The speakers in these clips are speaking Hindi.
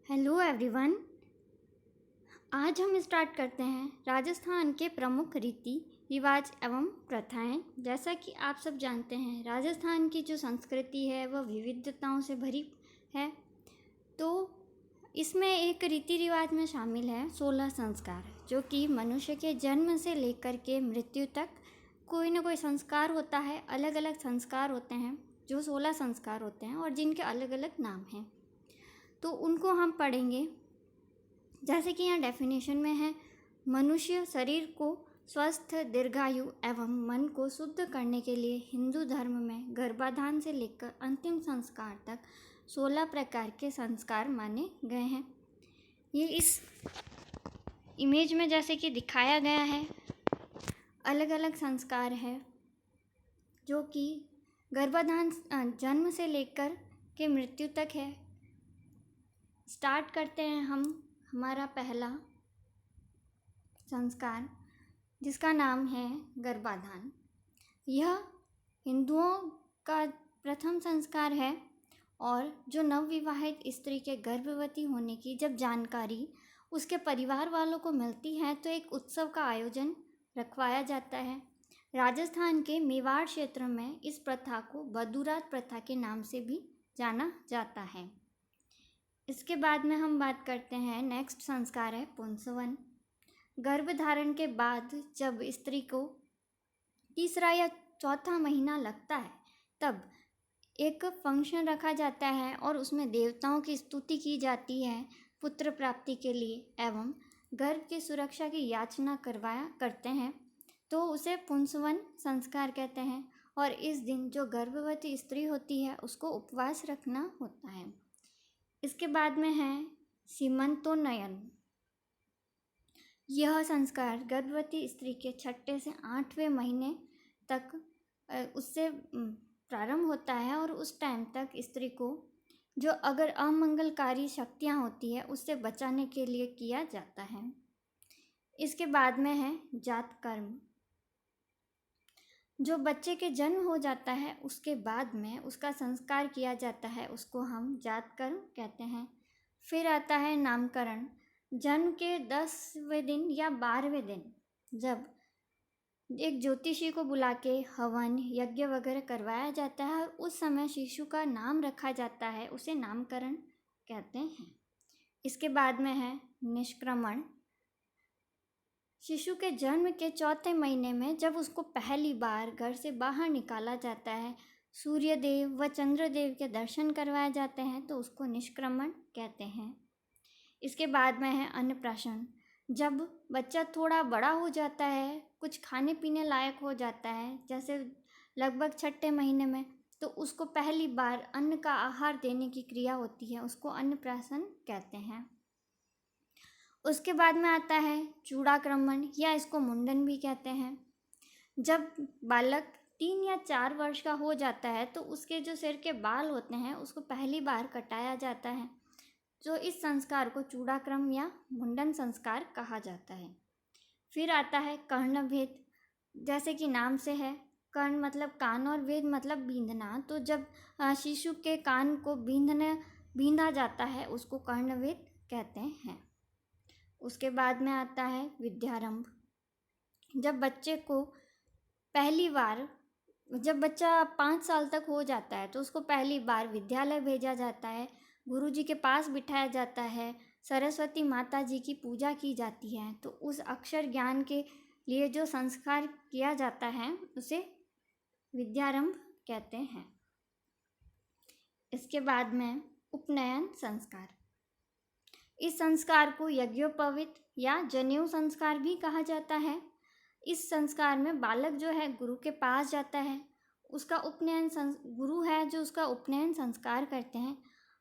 Hello everyone. आज हम स्टार्ट करते हैं राजस्थान के प्रमुख रीति रिवाज एवं प्रथाएं। जैसा कि आप सब जानते हैं, राजस्थान की जो संस्कृति है वह विविधताओं से भरी है। तो इसमें एक रीति रिवाज में शामिल है 16 संस्कार, जो कि मनुष्य के जन्म से लेकर के मृत्यु तक कोई ना कोई संस्कार होता है। अलग अलग संस्कार होते हैं, जो 16 संस्कार होते हैं और जिनके अलग अलग नाम हैं। तो उनको हम पढ़ेंगे। जैसे कि यहाँ डेफिनेशन में है, मनुष्य शरीर को स्वस्थ, दीर्घायु एवं मन को शुद्ध करने के लिए हिंदू धर्म में गर्भाधान से लेकर अंतिम संस्कार तक 16 प्रकार के संस्कार माने गए हैं। ये इस इमेज में जैसे कि दिखाया गया है, अलग अलग संस्कार है जो कि गर्भाधान जन्म से लेकर के मृत्यु तक है। स्टार्ट करते हैं हम हमारा पहला संस्कार, जिसका नाम है गर्भाधान। यह हिंदुओं का प्रथम संस्कार है और जो नवविवाहित स्त्री के गर्भवती होने की जब जानकारी उसके परिवार वालों को मिलती है तो एक उत्सव का आयोजन रखवाया जाता है। राजस्थान के मेवाड़ क्षेत्र में इस प्रथा को बदुरात प्रथा के नाम से भी जाना जाता है। इसके बाद में हम बात करते हैं, नेक्स्ट संस्कार है पुंसवन। गर्भधारण के बाद जब स्त्री को तीसरा या चौथा महीना लगता है तब एक फंक्शन रखा जाता है और उसमें देवताओं की स्तुति की जाती है पुत्र प्राप्ति के लिए एवं गर्भ की सुरक्षा की याचना करते हैं, तो उसे पुंसवन संस्कार कहते हैं। और इस दिन जो गर्भवती स्त्री होती है उसको उपवास रखना होता है। इसके बाद में है सीमंतोन्नयन। यह संस्कार गर्भवती स्त्री के 6 से 8वें महीने तक उससे प्रारंभ होता है और उस टाइम तक स्त्री को जो अगर अमंगलकारी शक्तियाँ होती है उससे बचाने के लिए किया जाता है। इसके बाद में है जात कर्म। जो बच्चे के जन्म हो जाता है उसके बाद में उसका संस्कार किया जाता है, उसको हम जात कर्म कहते हैं। फिर आता है नामकरण। जन्म के 10वें दिन या 12वें दिन जब एक ज्योतिषी को बुला के हवन यज्ञ वगैरह करवाया जाता है और उस समय शिशु का नाम रखा जाता है, उसे नामकरण कहते हैं। इसके बाद में है निष्क्रमण। शिशु के जन्म के 4थे महीने में जब उसको पहली बार घर से बाहर निकाला जाता है, सूर्य देव व चंद्रदेव के दर्शन करवाए जाते हैं, तो उसको निष्क्रमण कहते हैं। इसके बाद में है अन्नप्राशन। जब बच्चा थोड़ा बड़ा हो जाता है, कुछ खाने पीने लायक हो जाता है, जैसे लगभग 6ठे महीने में, तो उसको पहली बार अन्न का आहार देने की क्रिया होती है, उसको अन्नप्राशन कहते हैं। उसके बाद में आता है चूड़ाक्रमण या इसको मुंडन भी कहते हैं। जब बालक 3 या 4 वर्ष का हो जाता है तो उसके जो सिर के बाल होते हैं उसको पहली बार कटाया जाता है, जो इस संस्कार को चूड़ाक्रम या मुंडन संस्कार कहा जाता है। फिर आता है कर्णभेद। जैसे कि नाम से है, कर्ण मतलब कान और वेद मतलब बींधना, तो जब शिशु के कान को बींधा जाता है उसको कर्णवेद कहते हैं। उसके बाद में आता है विद्यारंभ। जब बच्चा 5 साल तक हो जाता है तो उसको पहली बार विद्यालय भेजा जाता है, गुरुजी के पास बिठाया जाता है, सरस्वती माता जी की पूजा की जाती है, तो उस अक्षर ज्ञान के लिए जो संस्कार किया जाता है उसे विद्यारंभ कहते हैं। इसके बाद में उपनयन संस्कार। इस संस्कार को यज्ञोपवीत या जनेऊ संस्कार भी कहा जाता है। इस संस्कार में बालक जो है गुरु के पास जाता है, उसका गुरु है जो उसका उपनयन संस्कार करते हैं।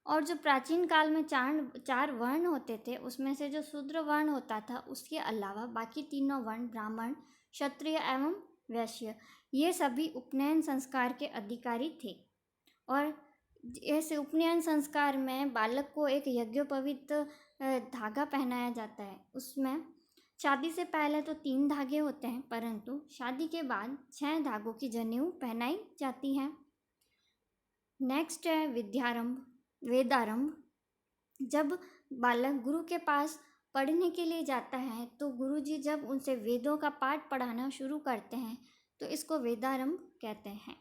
और जो प्राचीन काल में 4 वर्ण होते थे, उसमें से जो शूद्र वर्ण होता था उसके अलावा बाकी तीनों वर्ण ब्राह्मण, क्षत्रिय एवं वैश्य, ये सभी उपनयन संस्कार के अधिकारी थे। और इस उपनयन संस्कार में बालक को एक यज्ञोपवीत धागा पहनाया जाता है। उसमें शादी से पहले तो 3 धागे होते हैं, परंतु शादी के बाद 6 धागों की जनेऊ पहनाई जाती है। नेक्स्ट है वेदारंभ। जब बालक गुरु के पास पढ़ने के लिए जाता है तो गुरुजी जब उनसे वेदों का पाठ पढ़ाना शुरू करते हैं तो इसको वेदारंभ कहते हैं।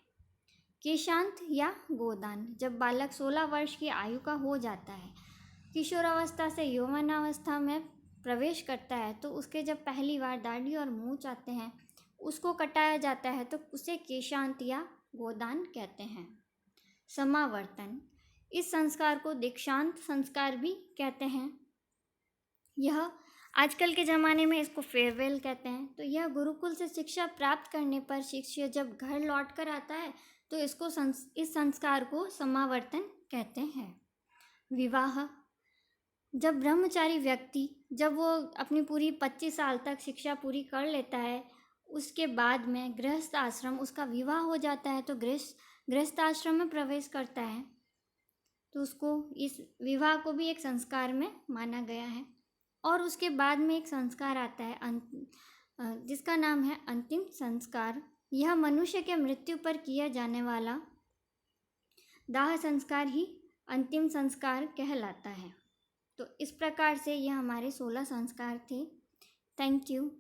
केशांत या गोदान, जब बालक 16 वर्ष की आयु का हो जाता है, किशोरावस्था से यौवनावस्था में प्रवेश करता है, तो उसके जब पहली बार दाढ़ी और मूंछ आते हैं उसको कटाया जाता है तो उसे केशांत या गोदान कहते हैं। समावर्तन, इस संस्कार को दीक्षांत संस्कार भी कहते हैं। यह आजकल के ज़माने में इसको फेयरवेल कहते हैं। तो यह गुरुकुल से शिक्षा प्राप्त करने पर शिष्य जब घर लौट कर आता है तो इस संस्कार को समावर्तन कहते हैं। विवाह, जब ब्रह्मचारी व्यक्ति जब वो अपनी पूरी 25 साल तक शिक्षा पूरी कर लेता है उसके बाद में गृहस्थ आश्रम, उसका विवाह हो जाता है तो गृहस्थ आश्रम में प्रवेश करता है, तो उसको इस विवाह को भी एक संस्कार में माना गया है। और उसके बाद में एक संस्कार आता है जिसका नाम है अंतिम संस्कार। यह मनुष्य के मृत्यु पर किया जाने वाला दाह संस्कार ही अंतिम संस्कार कहलाता है। तो इस प्रकार से यह हमारे 16 संस्कार थे। Thank you.